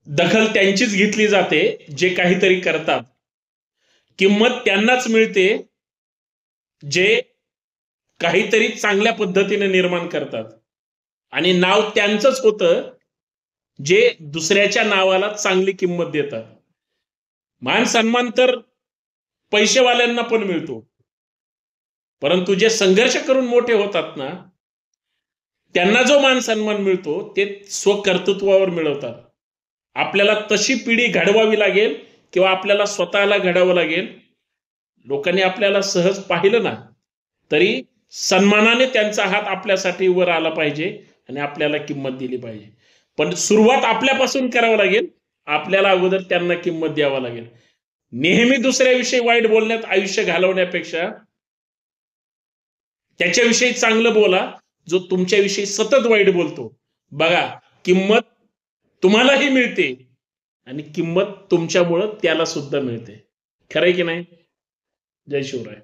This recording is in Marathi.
दखल त्यांचीच घेतली जाते जे काहीतरी करतात. किंमत त्यांनाच मिळते जे काहीतरी चांगल्या पद्धतीने निर्माण करतात. आणि नाव त्यांचंच होतं जे दुसऱ्याच्या नावाला चांगली किंमत देतात. मान सन्मान तर पैसेवाल्यांना पण मिळतो, परंतु जे संघर्ष करून मोठे होतात ना, त्यांना जो मान सन्मान मिळतो ते स्वकर्तृत्वावर मिळवतात. आपल्याला तशी पिढी घडवावी लागेल किंवा आपल्याला स्वतःला घडावं लागेल. लोकांनी आपल्याला सहज पाहिलं ना तरी सन्मानाने त्यांचा हात आपल्यासाठी वर आला पाहिजे आणि आपल्याला किंमत दिली पाहिजे. पण सुरुवात आपल्यापासून करावं लागेल. आपल्याला अगोदर त्यांना किंमत द्यावं लागेल. नेहमी दुसऱ्याविषयी वाईट बोलण्यात आयुष्य घालवण्यापेक्षा त्याच्याविषयी चांगलं बोला जो तुमच्याविषयी सतत वाईट बोलतो. बघा, किंमत तुम्हालाही मिळते आणि किंमत तुमच्यामुळं त्याला सुद्धा मिळते. खरंय की नाही? जय शिवराय.